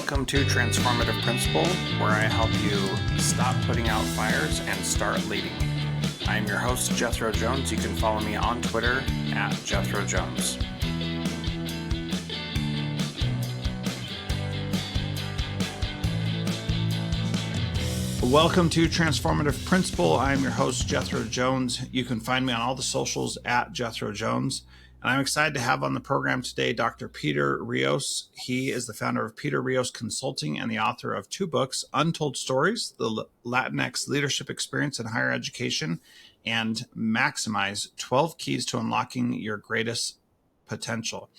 Welcome to Transformative Principle, where I help you stop putting out fires and start leading. I'm your host, Jethro Jones. You can follow me on Twitter at Jethro Jones. Welcome to Transformative Principle. I'm your host, Jethro Jones. You can find me on all the socials at Jethro Jones. And I'm excited to have on the program today Dr. Peter Rios. He is the founder of Peter Rios Consulting and the author of two books, Untold Stories, the Latinx Leadership Experience in Higher Education, and Maximize, 12 Keys to Unlocking Your Greatest Potential.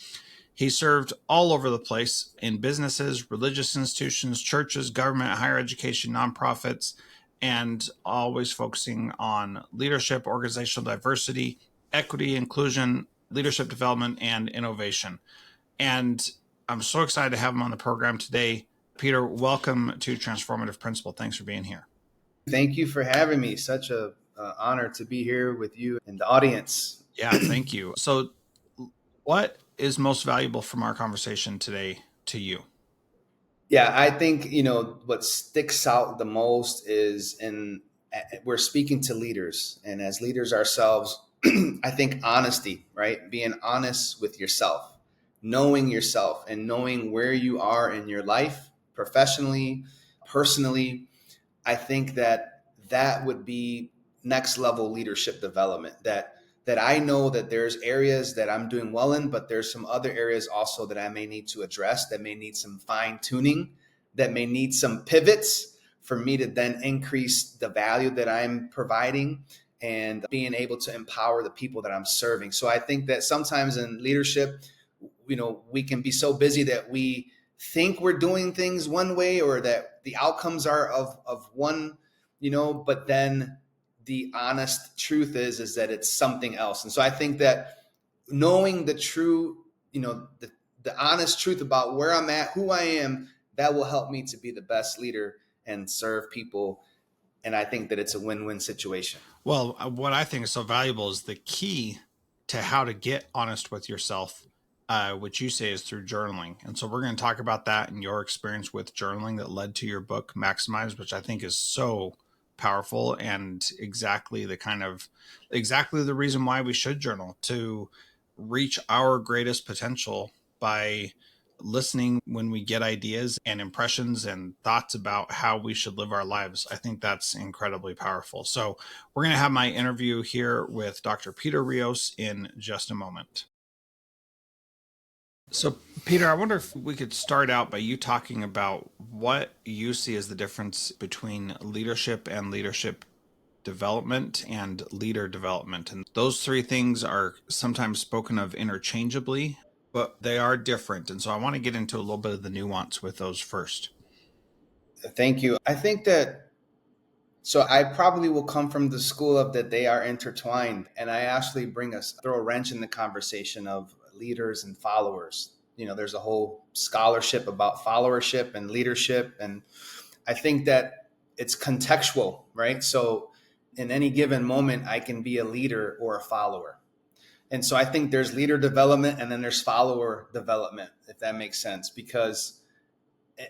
He served all over the place in businesses, religious institutions, churches, government, higher education, nonprofits, and always focusing on leadership, organizational diversity, equity, inclusion, leadership development, and innovation. And I'm so excited to have him on the program today. Peter, welcome to Transformative Principle. Thanks for being here. Thank you for having me. Such an honor to be here with you and the audience. Yeah, thank you. So what is most valuable from our conversation today to you? Yeah, I think, what sticks out the most is we're speaking to leaders, and as leaders ourselves, I think honesty, right? Being honest with yourself, knowing yourself and knowing where you are in your life, professionally, personally. I think that would be next level leadership development, that I know that there's areas that I'm doing well in, but there's some other areas also that I may need to address, that may need some fine tuning, that may need some pivots for me to then increase the value that I'm providing and being able to empower the people that I'm serving. So I think that sometimes in leadership, we can be so busy that we think we're doing things one way, or that the outcomes are of one, but then the honest truth is that it's something else. And so I think that knowing the true, the honest truth about where I'm at, who I am, that will help me to be the best leader and serve people. And I think that it's a win-win situation. Well, what I think is so valuable is the key to how to get honest with yourself, which you say is through journaling. And so we're going to talk about that and your experience with journaling that led to your book, Maximize, which I think is so powerful and exactly the reason why we should journal, to reach our greatest potential by listening when we get ideas and impressions and thoughts about how we should live our lives. I think that's incredibly powerful. So we're going to have my interview here with Dr. Peter Rios in just a moment. So, Peter, I wonder if we could start out by you talking about what you see as the difference between leadership and leadership development and leader development. And those three things are sometimes spoken of interchangeably, but they are different. And so I want to get into a little bit of the nuance with those first. Thank you. I think so I probably will come from the school of that they are intertwined. And I actually throw a wrench in the conversation of leaders and followers. There's a whole scholarship about followership and leadership. And I think that it's contextual, right? So in any given moment, I can be a leader or a follower. And so I think there's leader development and then there's follower development, if that makes sense, because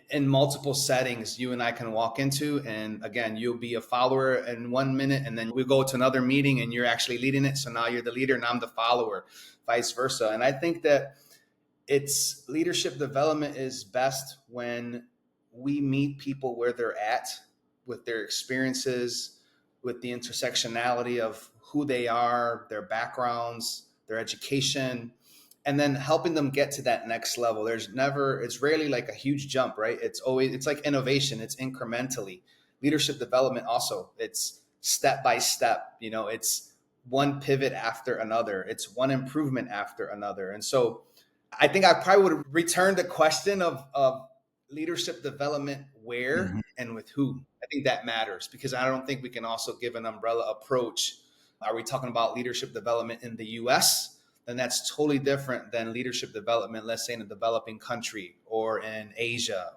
in multiple settings you and I can walk into, and again, you'll be a follower in 1 minute and then we go to another meeting and you're actually leading it. So now you're the leader and I'm the follower, vice versa. And I think that it's leadership development is best when we meet people where they're at with their experiences, with the intersectionality of who they are, their backgrounds, their education, and then helping them get to that next level. It's rarely like a huge jump, right? It's like innovation. It's incrementally. Leadership development also, it's step by step, it's one pivot after another. It's one improvement after another. And so I think I probably would return the question of leadership development where and with who. I think that matters, because I don't think we can also give an umbrella approach. Are we talking about leadership development in the US? Then that's totally different than leadership development, let's say in a developing country or in Asia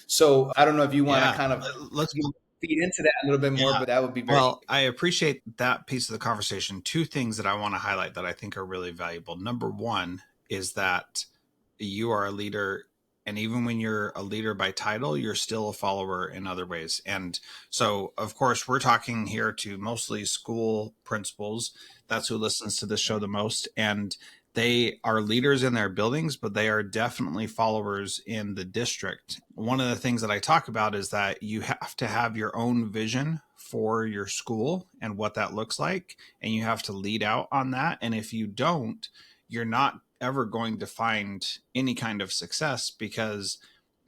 so I don't know if you want to kind of let's feed into that a little bit more, but that would be very I appreciate that piece of the conversation. Two things that I want to highlight that I think are really valuable. Number one is that you are a leader And even when you're a leader by title, you're still a follower in other ways. And so, of course, we're talking here to mostly school principals. That's who listens to this show the most. And they are leaders in their buildings, but they are definitely followers in the district. One of the things that I talk about is that you have to have your own vision for your school and what that looks like. And you have to lead out on that. And if you don't, you're not ever going to find any kind of success, because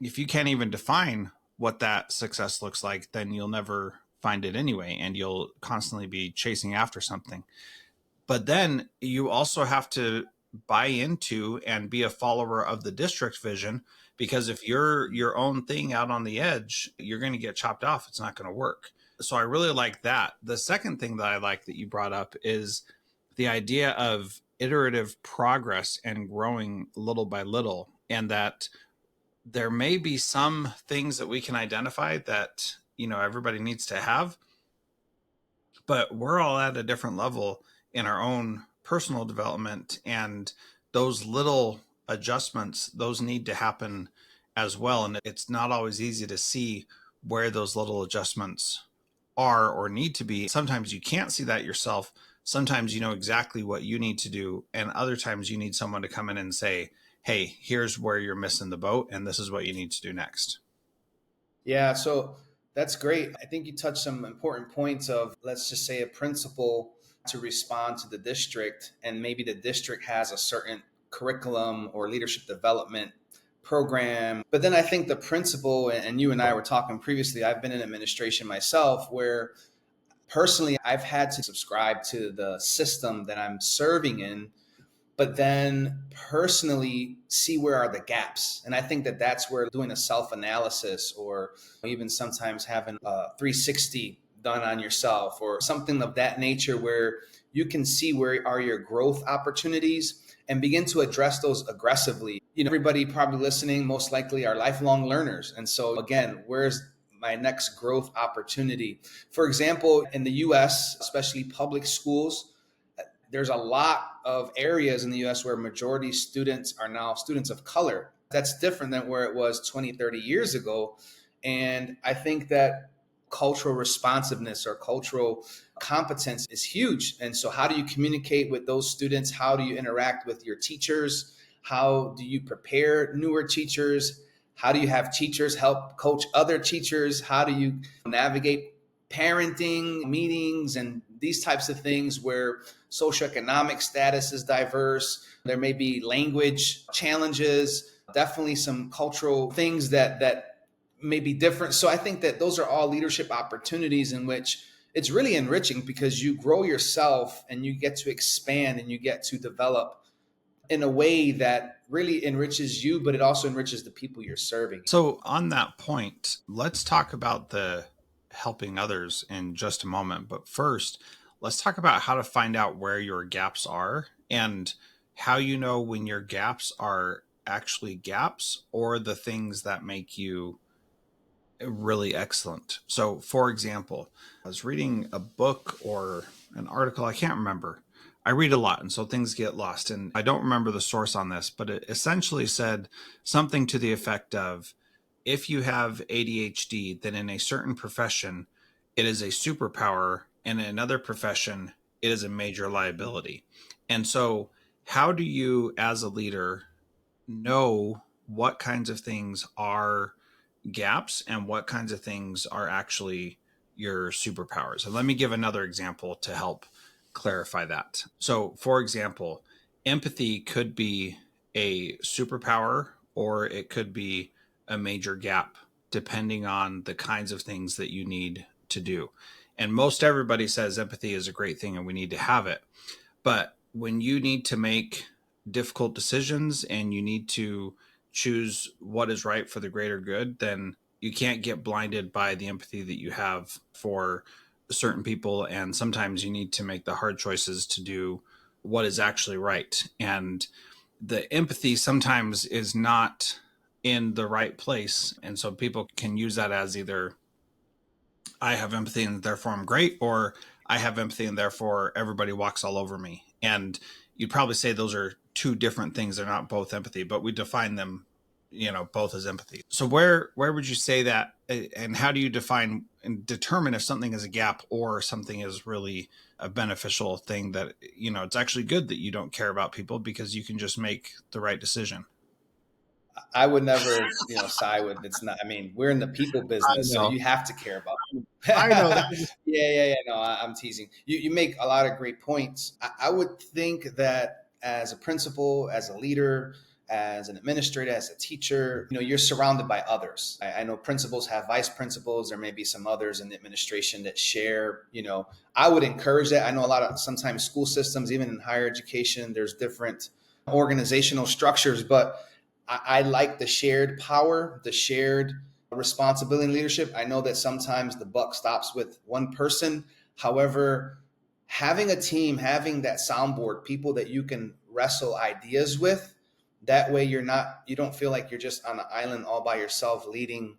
if you can't even define what that success looks like, then you'll never find it anyway, and you'll constantly be chasing after something. But then you also have to buy into and be a follower of the district vision, because if you're your own thing out on the edge, you're going to get chopped off. It's not going to work. So I really like that. The second thing that I like that you brought up is the idea of iterative progress and growing little by little, and that there may be some things that we can identify that, everybody needs to have, but we're all at a different level in our own personal development, and those little adjustments, those need to happen as well. And it's not always easy to see where those little adjustments are or need to be. Sometimes you can't see that yourself. Sometimes you know exactly what you need to do, and other times you need someone to come in and say, hey, here's where you're missing the boat, and this is what you need to do next. Yeah, so that's great. I think you touched some important points of, let's just say, a principal to respond to the district, and maybe the district has a certain curriculum or leadership development program. But then I think the principal, and you and I were talking previously, I've been in administration myself, where personally I've had to subscribe to the system that I'm serving in, but then personally see where are the gaps. And I think that that's where doing a self-analysis, or even sometimes having a 360 done on yourself or something of that nature, where you can see where are your growth opportunities and begin to address those aggressively. Everybody probably listening most likely are lifelong learners. And so again, where's my next growth opportunity? For example, in the US, especially public schools, there's a lot of areas in the US where majority students are now students of color. That's different than where it was 20, 30 years ago. And I think that cultural responsiveness or cultural competence is huge. And so, how do you communicate with those students? How do you interact with your teachers? How do you prepare newer teachers? How do you have teachers help coach other teachers? How do you navigate parenting meetings and these types of things where socioeconomic status is diverse? There may be language challenges, definitely some cultural things that may be different. So I think that those are all leadership opportunities in which it's really enriching, because you grow yourself and you get to expand and you get to develop in a way that really enriches you, but it also enriches the people you're serving. So, on that point, let's talk about the helping others in just a moment. But first, let's talk about how to find out where your gaps are, and how you know when your gaps are actually gaps or the things that make you really excellent. So, for example, I was reading a book or an article, I can't remember. I read a lot, and so things get lost. And I don't remember the source on this, but it essentially said something to the effect of, if you have ADHD, then in a certain profession, it is a superpower, and in another profession, it is a major liability. And so, how do you, as a leader, know what kinds of things are gaps and what kinds of things are actually your superpowers? And let me give another example to help clarify that. So, for example, empathy could be a superpower, or it could be a major gap, depending on the kinds of things that you need to do. And most everybody says empathy is a great thing and we need to have it. But when you need to make difficult decisions and you need to choose what is right for the greater good, then you can't get blinded by the empathy that you have for certain people. And sometimes you need to make the hard choices to do what is actually right. And the empathy sometimes is not in the right place. And so people can use that as either, I have empathy and therefore I'm great, or I have empathy and therefore everybody walks all over me. And you'd probably say those are two different things. They're not both empathy, but we define them both as empathy. So where would you say that, and how do you define and determine if something is a gap or something is really a beneficial thing that, it's actually good that you don't care about people because you can just make the right decision? I would never, side with it's not. I mean, we're in the people I business, so know. you have to care about people. I know that. Yeah. No, I'm teasing. You make a lot of great points. I would think that as a principal, as a leader, as an administrator, as a teacher, you're surrounded by others. I know principals have vice principals. There may be some others in the administration that share. I would encourage that. I know a lot of sometimes school systems, even in higher education, there's different organizational structures, but I like the shared power, the shared responsibility and leadership. I know that sometimes the buck stops with one person. However, having a team, having that soundboard, people that you can wrestle ideas with, that way you don't feel like you're just on an island all by yourself leading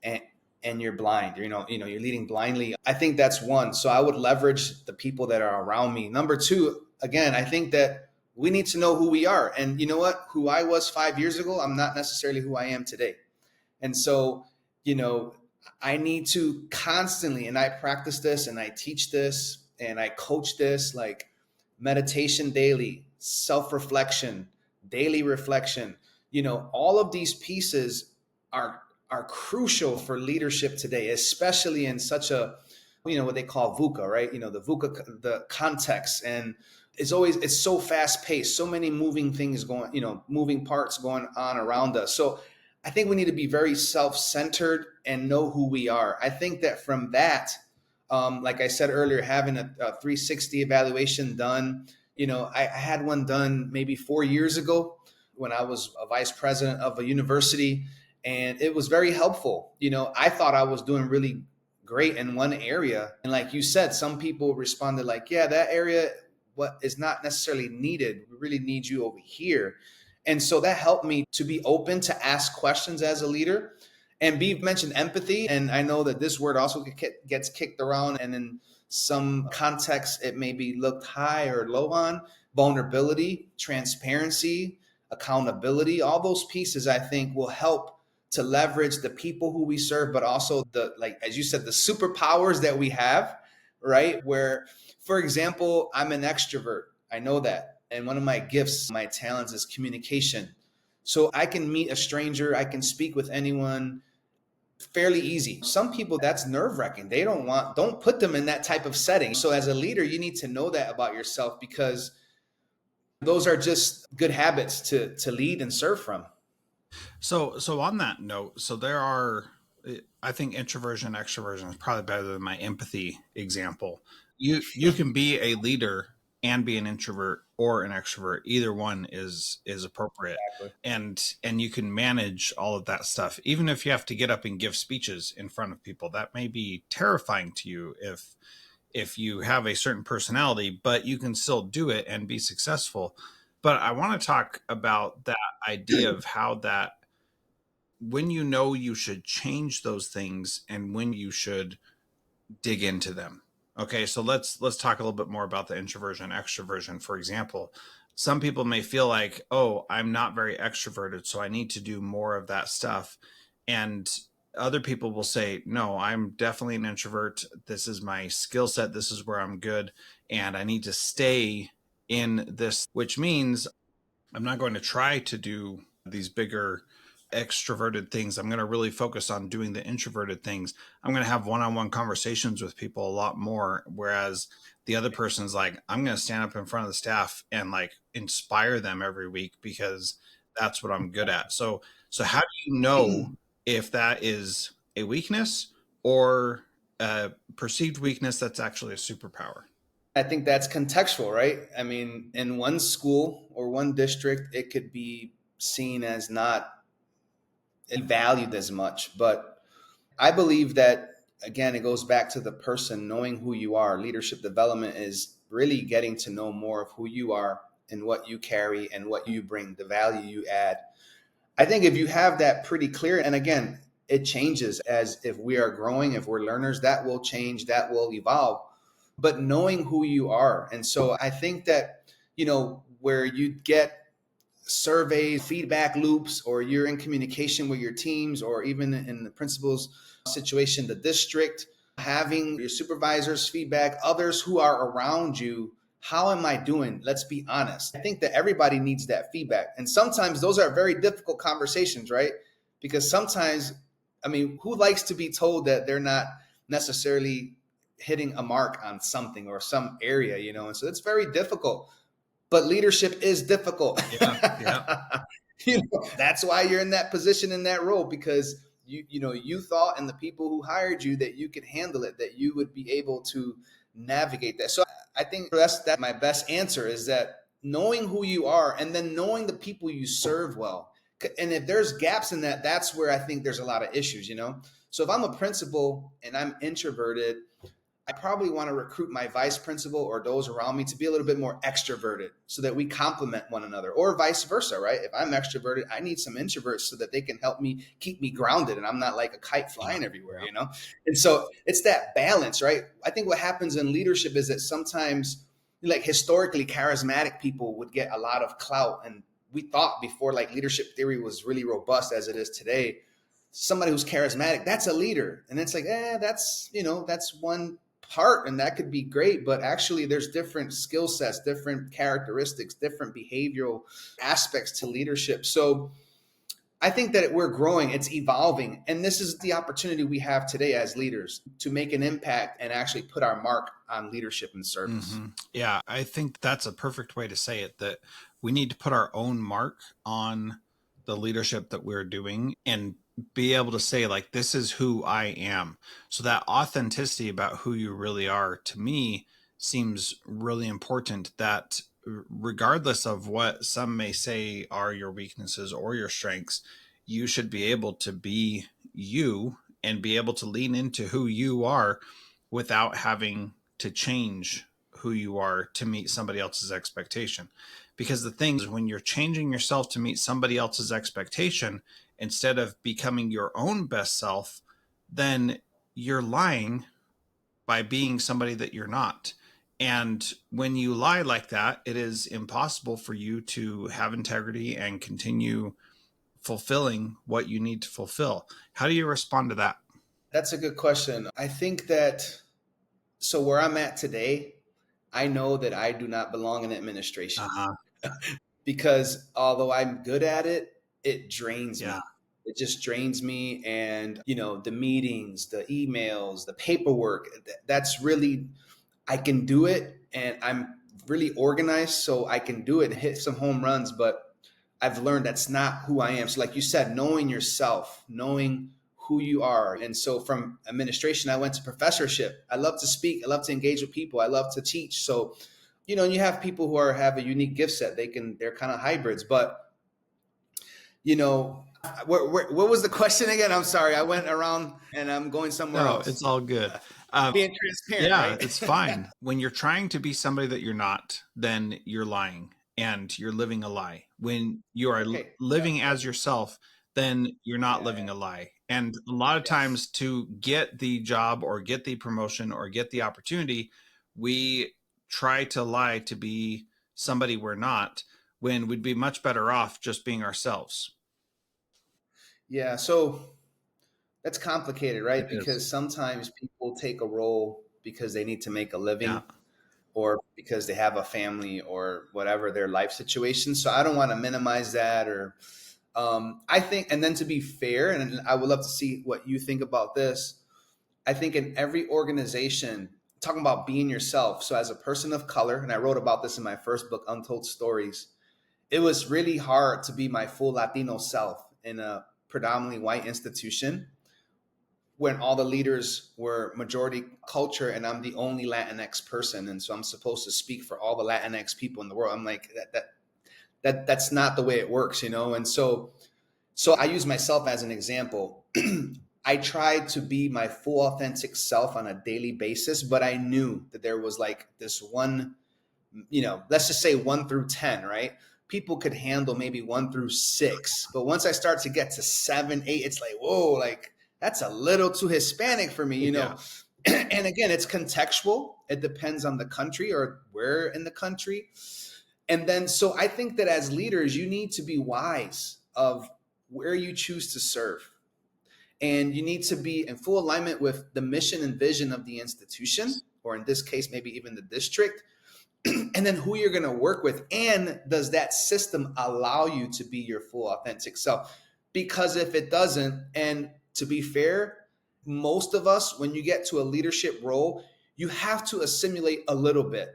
and you're blind. You're leading blindly. I think that's one. So I would leverage the people that are around me. Number two, again, I think that we need to know who we are. And you know what? Who I was 5 years ago, I'm not necessarily who I am today. And so, I need to constantly, and I practice this and I teach this and I coach this, like meditation daily, self reflection, daily reflection. All of these pieces are crucial for leadership today, especially in such a, what they call VUCA, right? The VUCA, the context, and it's so fast paced, so many moving things going, moving parts going on around us. So I think we need to be very self-centered and know who we are. I think that from that, like I said earlier, having a 360 evaluation done, I had one done maybe 4 years ago when I was a vice president of a university, and it was very helpful. I thought I was doing really great in one area, and like you said, some people responded like, "Yeah, that area what is not necessarily needed. We really need you over here." And so that helped me to be open to ask questions as a leader. And Beeve mentioned empathy. And I know that this word also gets kicked around. And in some contexts, it may be looked high or low on. Vulnerability, transparency, accountability, all those pieces I think will help to leverage the people who we serve, but also like, as you said, the superpowers that we have, right? Where, for example, I'm an extrovert. I know that. And one of my gifts, my talents is communication. So I can meet a stranger, I can speak with anyone fairly easy. Some people that's nerve-wracking. Don't put them in that type of setting. So as a leader, you need to know that about yourself, because those are just good habits to lead and serve from. So on that note, so there are, I think introversion, extroversion is probably better than my empathy example. You can be a leader and be an introvert or an extrovert. Either one is appropriate. Exactly. And you can manage all of that stuff. Even if you have to get up and give speeches in front of people, that may be terrifying to you if you have a certain personality, but you can still do it and be successful. But I want to talk about that idea of how that, when you should change those things and when you should dig into them. Okay, so let's talk a little bit more about the introversion, extroversion, for example. Some people may feel like, oh, I'm not very extroverted, so I need to do more of that stuff. And other people will say, no, I'm definitely an introvert. This is my skill set. This is where I'm good. And I need to stay in this, which means I'm not going to try to do these bigger extroverted things. I'm going to really focus on doing the introverted things. I'm going to have one-on-one conversations with people a lot more. Whereas the other person's like, I'm going to stand up in front of the staff and like inspire them every week because that's what I'm good at. So how do you know if that is a weakness or a perceived weakness that's actually a superpower? I think that's contextual, right? I mean, in one school or one district, it could be seen as not valued as much. But I believe that, again, it goes back to the person knowing who you are. Leadership development is really getting to know more of who you are and what you carry and what you bring, the value you add. I think if you have that pretty clear, and again, it changes as if we are growing, if we're learners, that will change, that will evolve. But knowing who you are. And so I think that, where you get surveys, feedback loops, or you're in communication with your teams, or even in the principal's situation, the district, having your supervisors feedback, others who are around you. How am I doing? Let's be honest. I think that everybody needs that feedback. And sometimes those are very difficult conversations, right? Because sometimes, I mean, who likes to be told that they're not necessarily hitting a mark on something or some area, you know? And so it's very difficult. But leadership is difficult. Yeah. That's why you're in that position, in that role, because you thought, and the people who hired you, that you could handle it, that you would be able to navigate that. So I think that's my best answer, is that knowing who you are and then knowing the people you serve well. And if there's gaps in that, that's where I think there's a lot of issues, So if I'm a principal and I'm introverted, I probably want to recruit my vice principal or those around me to be a little bit more extroverted so that we complement one another, or vice versa, right? If I'm extroverted, I need some introverts so that they can help me keep me grounded and I'm not like a kite flying everywhere, And so it's that balance, right? I think what happens in leadership is that sometimes, like, historically, charismatic people would get a lot of clout. And we thought, before like leadership theory was really robust as it is today, somebody who's charismatic, that's a leader. And it's like, that's one part, and that could be great, but actually there's different skill sets, different characteristics, different behavioral aspects to leadership. So I think that we're growing, it's evolving, and this is the opportunity we have today as leaders to make an impact and actually put our mark on leadership and service. Mm-hmm. Yeah, I think that's a perfect way to say it, that we need to put our own mark on the leadership that we're doing and be able to say, like, this is who I am. So that authenticity about who you really are, to me, seems really important, that regardless of what some may say are your weaknesses or your strengths, you should be able to be you and be able to lean into who you are without having to change who you are to meet somebody else's expectation. Because the thing is, when you're changing yourself to meet somebody else's expectation instead of becoming your own best self, then you're lying by being somebody that you're not. And when you lie like that, it is impossible for you to have integrity and continue fulfilling what you need to fulfill. How do you respond to that? That's a good question. I think that, so where I'm at today, I know that I do not belong in administration. Uh-huh. Because although I'm good at it, it drains Yeah. me. It just drains me. And, the meetings, the emails, the paperwork, that's really, I can do it, and I'm really organized, so I can do it and hit some home runs. But I've learned that's not who I am. So like you said, knowing yourself, knowing who you are. And so from administration, I went to professorship. I love to speak. I love to engage with people. I love to teach. So, you have people who have a unique gift set. They're kind of hybrids, but what was the question again? I'm sorry. I went around and I'm going somewhere else. No, it's all good. Being transparent. Yeah, right? it's fine. When you're trying to be somebody that you're not, then you're lying and you're living a lie. When you are Okay. living as yourself, then you're not living Yeah. a lie. And a lot of Yes. times, to get the job or get the promotion or get the opportunity, we try to lie to be somebody we're not, when we'd be much better off just being ourselves. Yeah. So that's complicated, It right? is. Because sometimes people take a role because they need to make a Yeah. living, or because they have a family, or whatever their life situation. So I don't want to minimize that, or I think, and then to be fair, and I would love to see what you think about this. I think in every organization, talking about being yourself. So as a person of color, and I wrote about this in my first book, Untold Stories, it was really hard to be my full Latino self in a predominantly white institution when all the leaders were majority culture and I'm the only Latinx person. And so I'm supposed to speak for all the Latinx people in the world. I'm like, that's not the way it works, And so I use myself as an example. I tried to be my full authentic self on a daily basis, but I knew that there was like this one, let's just say 1 through 10, right? People could handle maybe 1 through 6. But once I start to get to 7, 8, it's like, whoa, like that's a little too Hispanic for me, Yeah. And again, it's contextual. It depends on the country or where in the country. And then, so I think that as leaders, you need to be wise of where you choose to serve. And you need to be in full alignment with the mission and vision of the institution, or in this case, maybe even the district, and then who you're going to work with. And does that system allow you to be your full authentic self? Because if it doesn't, and to be fair, most of us, when you get to a leadership role, you have to assimilate a little bit.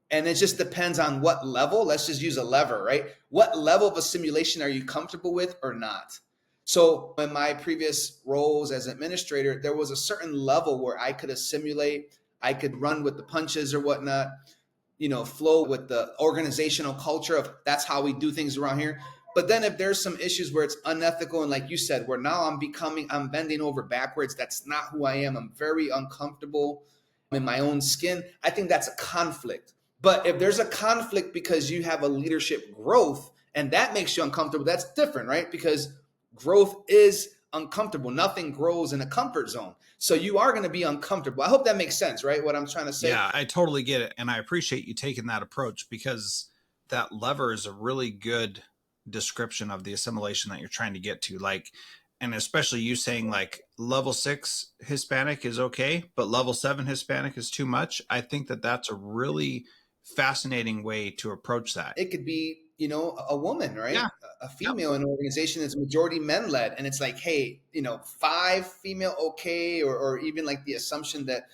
And it just depends on what level. Let's just use a lever, right? What level of assimilation are you comfortable with or not? So in my previous roles as administrator, there was a certain level where I could assimilate, I could run with the punches or whatnot, flow with the organizational culture of that's how we do things around here. But then if there's some issues where it's unethical, and like you said, where now I'm bending over backwards, that's not who I am. I'm very uncomfortable in my own skin. I think that's a conflict. But if there's a conflict because you have a leadership growth and that makes you uncomfortable, that's different, right? Because growth is uncomfortable. Nothing grows in a comfort zone. So you are going to be uncomfortable. I hope that makes sense, right? What I'm trying to say. Yeah, I totally get it. And I appreciate you taking that approach, because that lever is a really good description of the assimilation that you're trying to get to. Like, and especially you saying like level 6 Hispanic is okay, but level 7 Hispanic is too much. I think that that's a really fascinating way to approach that. It could be, a woman, right? Yeah. A female in an organization that's majority men led. And it's like, hey, 5 female, okay. Or even like the assumption that,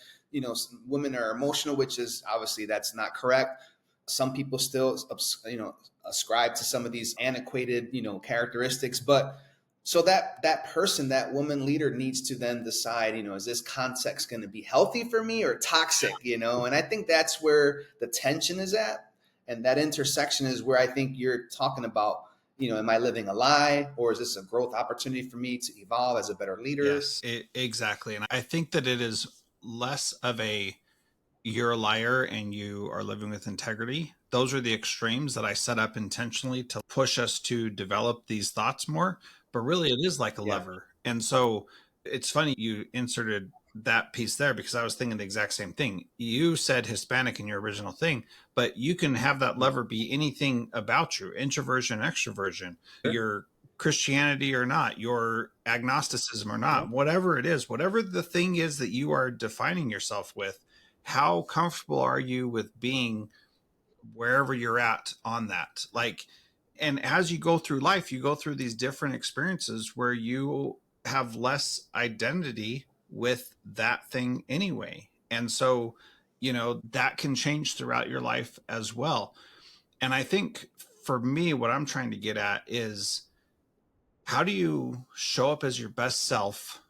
women are emotional, which is obviously that's not correct. Some people still, ascribe to some of these antiquated, characteristics. But so that person, that woman leader needs to then decide, is this context going to be healthy for me or toxic, And I think that's where the tension is at. And that intersection is where I think you're talking about, am I living a lie, or is this a growth opportunity for me to evolve as a better leader? Yes, exactly. And I think that it is less of a you're a liar and you are living with integrity. Those are the extremes that I set up intentionally to push us to develop these thoughts more. But really, it is like a lever. And so it's funny you inserted that piece there, because I was thinking the exact same thing. You said Hispanic in your original thing, but you can have that lever be anything about you: introversion, extroversion, your Christianity or not, your agnosticism or not, whatever it is, whatever the thing is that you are defining yourself with. How comfortable are you with being wherever you're at on that? Like, and as you go through life, you go through these different experiences where you have less identity with that thing anyway. And so, that can change throughout your life as well. And I think for me, what I'm trying to get at is, how do you show up as your best self,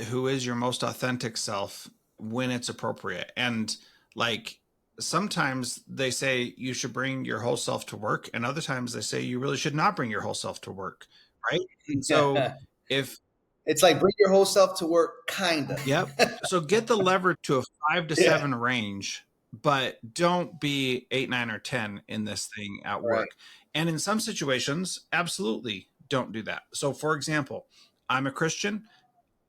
who is your most authentic self, when it's appropriate? And like, sometimes they say you should bring your whole self to work, and other times they say you really should not bring your whole self to work, right? And so if it's like bring your whole self to work, kind of. Yep. So get the lever to a 5 to 7 range, but don't be 8, 9, or 10 in this thing at work. And in some situations, absolutely don't do that. So for example, I'm a Christian.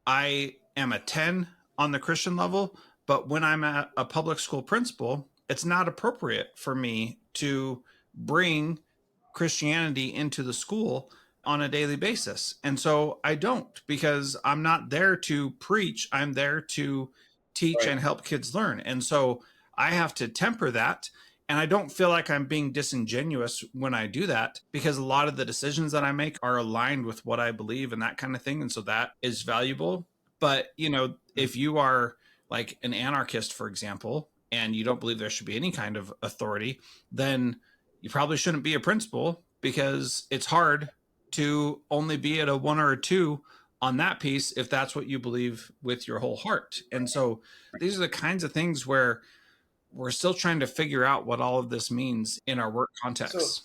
I am a 10 on the Christian level, but when I'm a public school principal, it's not appropriate for me to bring Christianity into the school on a daily basis. And so I don't, because I'm not there to preach. I'm there to teach and help kids learn. And so I have to temper that. And I don't feel like I'm being disingenuous when I do that, because a lot of the decisions that I make are aligned with what I believe and that kind of thing. And so that is valuable. But, if you are like an anarchist, for example, and you don't believe there should be any kind of authority, then you probably shouldn't be a principal, because it's hard to only be at a 1 or a 2 on that piece if that's what you believe with your whole heart. And so these are the kinds of things where we're still trying to figure out what all of this means in our work context.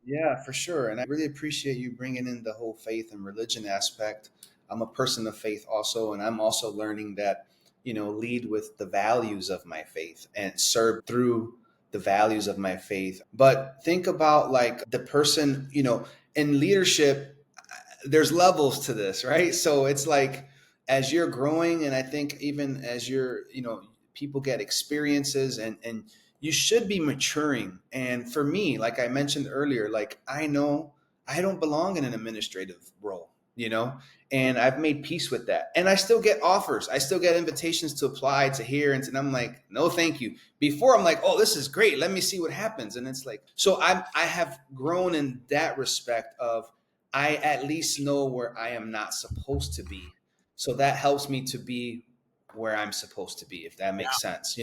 Yeah, for sure. And I really appreciate you bringing in the whole faith and religion aspect. I'm a person of faith also, and I'm also learning that, lead with the values of my faith and serve through the values of my faith. But think about like the person, in leadership, there's levels to this, right? So it's like as you're growing, and I think even as you're, people get experiences and you should be maturing. And for me, like I mentioned earlier, like I know I don't belong in an administrative role, and I've made peace with that. And I still get offers. I still get invitations to apply to here. And I'm like, no, thank you. Before I'm like, oh, this is great. Let me see what happens. And it's like, so I have grown in that respect of I at least know where I am not supposed to be. So that helps me to be where I'm supposed to be, if that makes sense,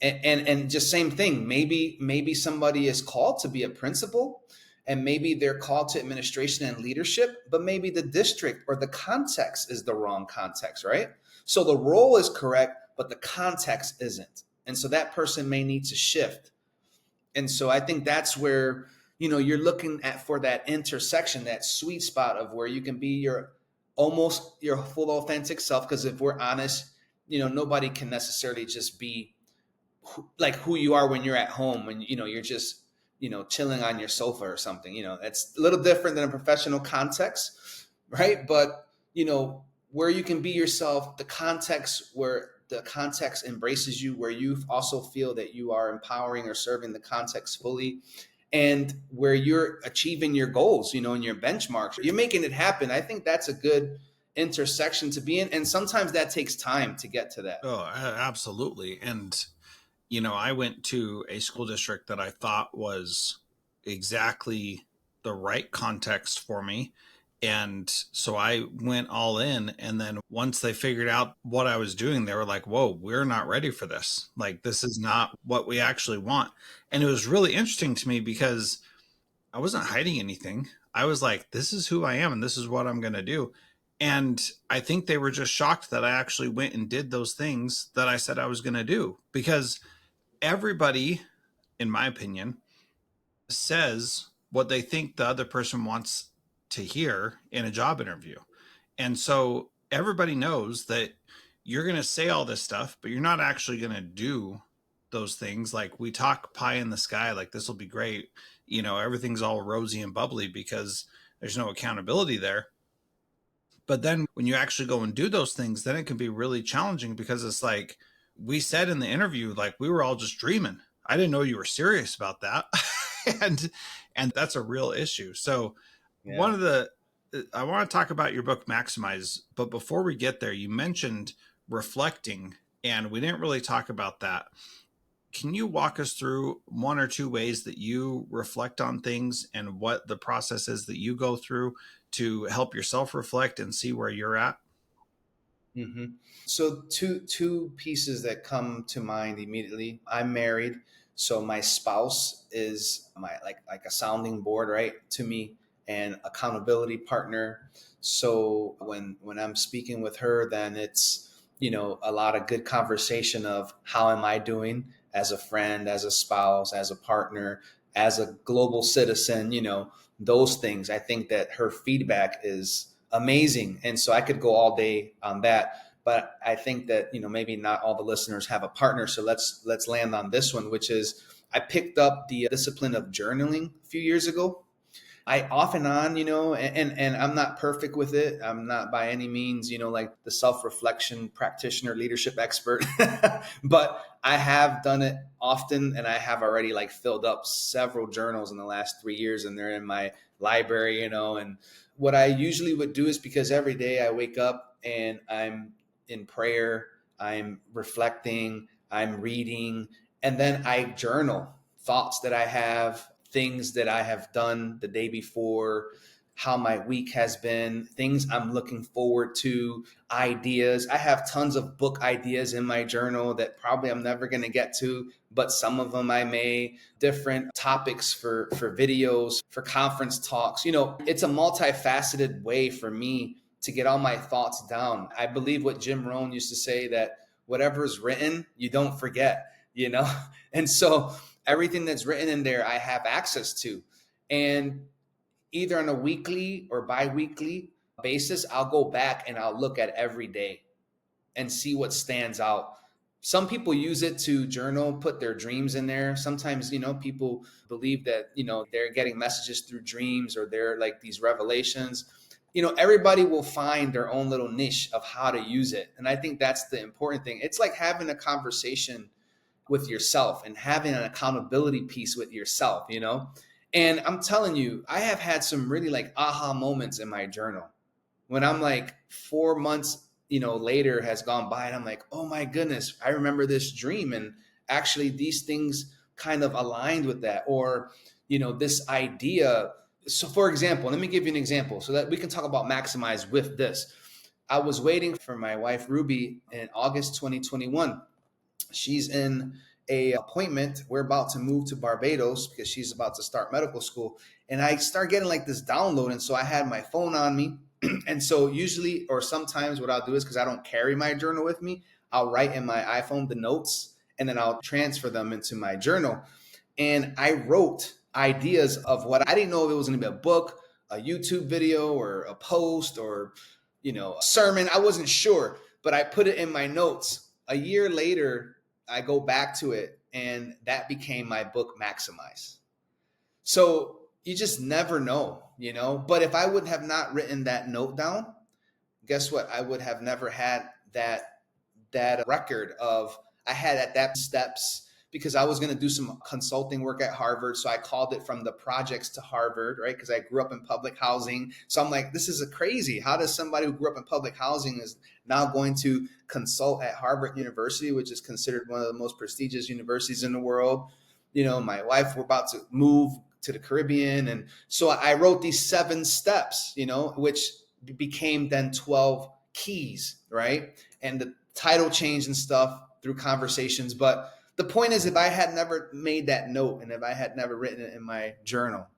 and just same thing, maybe somebody is called to be a principal, and maybe they're called to administration and leadership, but maybe the district or the context is the wrong context, right? So the role is correct, but the context isn't, and so that person may need to shift. And so I think that's where you're looking at for that intersection, that sweet spot of where you can be almost your full authentic self, because if we're honest, nobody can necessarily just be like who you are when you're at home, when you're just chilling on your sofa or something. That's a little different than a professional context, right? But where you can be yourself, the context where the context embraces you, where you also feel that you are empowering or serving the context fully, and where you're achieving your goals, and your benchmarks, you're making it happen. I think that's a good intersection to be in, and sometimes that takes time to get to that. Oh, absolutely. And I went to a school district that I thought was exactly the right context for me. And so I went all in. And then once they figured out what I was doing, they were like, whoa, we're not ready for this. Like, this is not what we actually want. And it was really interesting to me because I wasn't hiding anything. I was like, this is who I am and this is what I'm going to do. And I think they were just shocked that I actually went and did those things that I said I was going to do, because everybody, in my opinion, says what they think the other person wants to hear in a job interview. And so everybody knows that you're going to say all this stuff, but you're not actually going to do those things. Like, we talk pie in the sky, like this will be great. Everything's all rosy and bubbly because there's no accountability there. But then when you actually go and do those things, then it can be really challenging, because it's like we said in the interview, like we were all just dreaming. I didn't know you were serious about that. and that's a real issue. So Yeah. I want to talk about your book, Maximize. But before we get there, you mentioned reflecting, and we didn't really talk about that. Can you walk us through one or two ways that you reflect on things and what the process is that you go through to help yourself reflect and see where you're at? hmm So two pieces that come to mind immediately. I'm married, so my spouse is my like a sounding board, right, to me, and accountability partner. So when I'm speaking with her, then it's a lot of good conversation of how am I doing as a friend, as a spouse, as a partner, as a global citizen. Those things. I think that her feedback is amazing, and so I could go all day on that, but I think that maybe not all the listeners have a partner, so let's land on this one, which is I picked up the discipline of journaling a few years ago. I off and on, and I'm not perfect with it. I'm not by any means, like the self-reflection practitioner, leadership expert, but I have done it often, and I have already like filled up several journals in the last 3 years, and they're in my library, and what I usually would do is, because every day I wake up and I'm in prayer, I'm reflecting, I'm reading, and then I journal thoughts that I have, things that I have done the day before, how my week has been, things I'm looking forward to, ideas. I have tons of book ideas in my journal that probably I'm never going to get to, but some of them I may, different topics for videos, for conference talks. It's a multifaceted way for me to get all my thoughts down. I believe what Jim Rohn used to say, that whatever is written, you don't forget, And so everything that's written in there, I have access to. And either on a weekly or bi-weekly basis, I'll go back and I'll look at every day and see what stands out. Some people use it to journal, put their dreams in there. Sometimes, people believe that, they're getting messages through dreams, or they're like these revelations. Everybody will find their own little niche of how to use it. And I think that's the important thing. It's like having a conversation with yourself and having an accountability piece with yourself, you know? And I'm telling you, I have had some really like aha moments in my journal when I'm like 4 months, later has gone by and I'm like, oh my goodness, I remember this dream. And actually these things kind of aligned with that, or, this idea. So for example, let me give you an example so that we can talk about maximize with this. I was waiting for my wife, Ruby, in August 2021. She's in a appointment. We're about to move to Barbados because she's about to start medical school. And I start getting like this download. And so I had my phone on me. And so usually, or sometimes what I'll do is, because I don't carry my journal with me, I'll write in my iPhone the notes and then I'll transfer them into my journal. And I wrote ideas of what I didn't know if it was going to be a book, a YouTube video, or a post, or, a sermon. I wasn't sure, but I put it in my notes. A year later, I go back to it and that became my book, Maximize. So you just never know, but if I would have not written that note down, guess what? I would have never had that record of, I had at that steps, because I was going to do some consulting work at Harvard. So I called it from the projects to Harvard, right? Because I grew up in public housing. So I'm like, this is crazy. How does somebody who grew up in public housing is now going to consult at Harvard University, which is considered one of the most prestigious universities in the world? My wife, we're about to move to the Caribbean. And so I wrote these 7 steps, which became then 12 keys, right? And the title changed and stuff through conversations. But the point is, if I had never made that note and if I had never written it in my journal,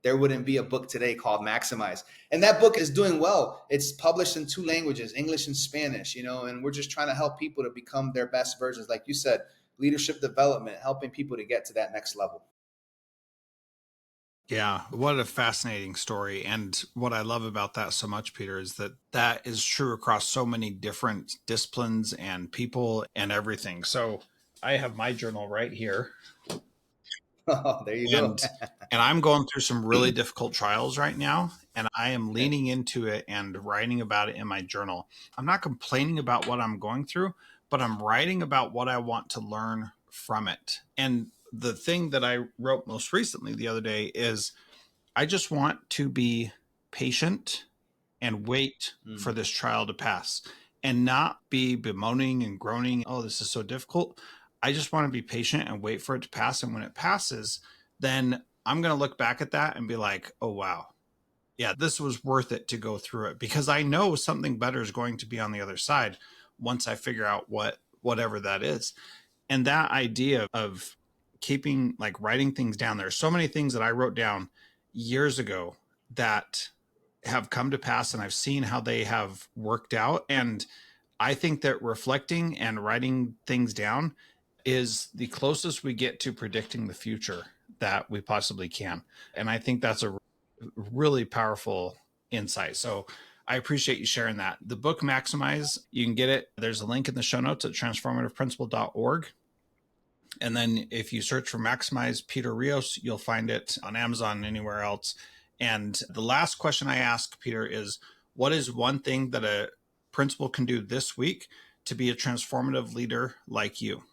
there wouldn't be a book today called Maximize. And that book is doing well. It's published in 2 languages, English and Spanish, and we're just trying to help people to become their best versions. Like you said, leadership development, helping people to get to that next level. Yeah, what a fascinating story. And what I love about that so much, Peter, is that that is true across so many different disciplines and people and everything. So I have my journal right here. Oh, there you go. And I'm going through some really difficult trials right now, and I am leaning into it and writing about it in my journal. I'm not complaining about what I'm going through, but I'm writing about what I want to learn from it. And the thing that I wrote most recently the other day is I just want to be patient and wait for this trial to pass and not be bemoaning and groaning. Oh, this is so difficult. I just want to be patient and wait for it to pass. And when it passes, then I'm going to look back at that and be like, oh, wow. Yeah, this was worth it to go through it, because I know something better is going to be on the other side once I figure out whatever that is. And that idea of keeping, like, writing things down. There are so many things that I wrote down years ago that have come to pass, and I've seen how they have worked out. And I think that reflecting and writing things down is the closest we get to predicting the future that we possibly can. And I think that's a really powerful insight. So I appreciate you sharing that. The book Maximize, you can get it. There's a link in the show notes at transformativeprinciple.org. And then if you search for Maximize Peter Rios, you'll find it on Amazon and anywhere else. And the last question I ask, Peter, is what is one thing that a principal can do this week to be a transformative leader like you?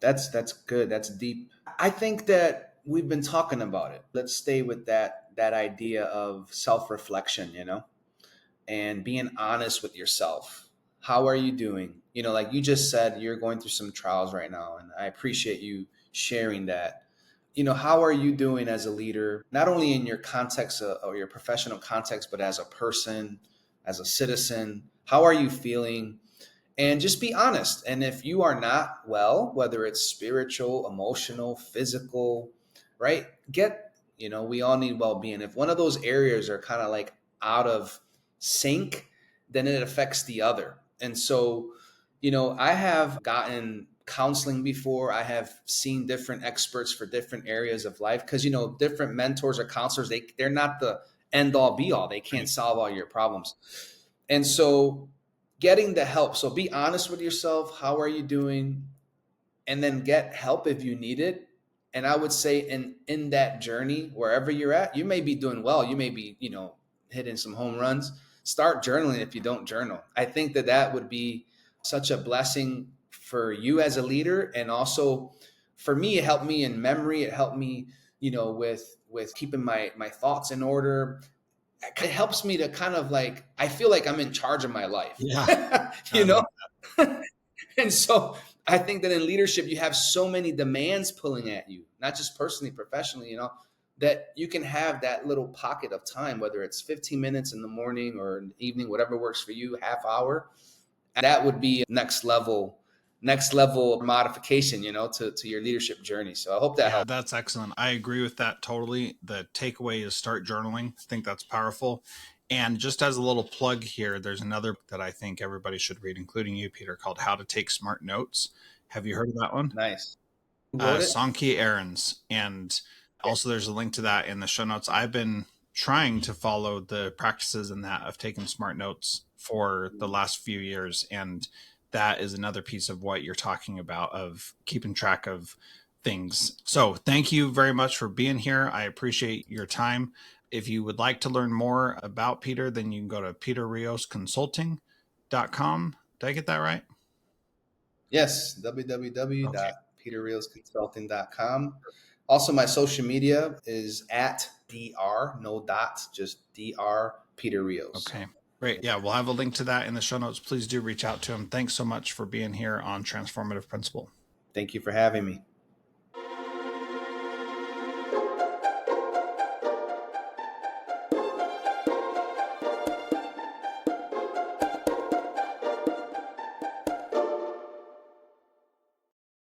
That's good. That's deep. I think that we've been talking about it. Let's stay with that idea of self-reflection, and being honest with yourself. How are you doing? Like you just said, you're going through some trials right now, and I appreciate you sharing that. How are you doing as a leader, not only in your context or your professional context, but as a person, as a citizen? How are you feeling? And just be honest. And if you are not well, whether it's spiritual, emotional, physical, right? We all need well-being. If one of those areas are kind of like out of sync, then it affects the other. And so, I have gotten counseling before. I have seen different experts for different areas of life because, different mentors or counselors, they're not the end all be all. They can't solve all your problems. And so getting the help. So be honest with yourself. How are you doing? And then get help if you need it. And I would say in that journey, wherever you're at, you may be doing well. You may be, hitting some home runs. Start journaling if you don't journal. I think that would be such a blessing for you as a leader, and also for me, it helped me in memory. It helped me, with keeping my thoughts in order. It helps me to kind of like, I feel like I'm in charge of my life, Yeah, I you love know? And so I think that in leadership, you have so many demands pulling at you, not just personally, professionally, that you can have that little pocket of time, whether it's 15 minutes in the morning or in the evening, whatever works for you, half hour. That would be next level modification, to your leadership journey. So I hope that Yeah, helps. that's excellent. I agree with that totally. The takeaway is start journaling. I think that's powerful. And just as a little plug here, there's another book that I think everybody should read, including you, Peter, called How to Take Smart Notes. Have you heard of that one? Nice. Who wrote it? Sankey Aarons. And Okay. also there's a link to that in the show notes. I've been trying to follow the practices in that of taking smart notes for the last few years. And that is another piece of what you're talking about of keeping track of things. So thank you very much for being here. I appreciate your time. If you would like to learn more about Peter, then you can go to peterriosconsulting.com. Did I get that right? Yes, Okay. www.peterriosconsulting.com. Also, my social media is at dr, no dot, just dr Peter Rios. Okay. Great. Yeah, we'll have a link to that in the show notes. Please do reach out to him. Thanks so much for being here on Transformative Principal. Thank you for having me.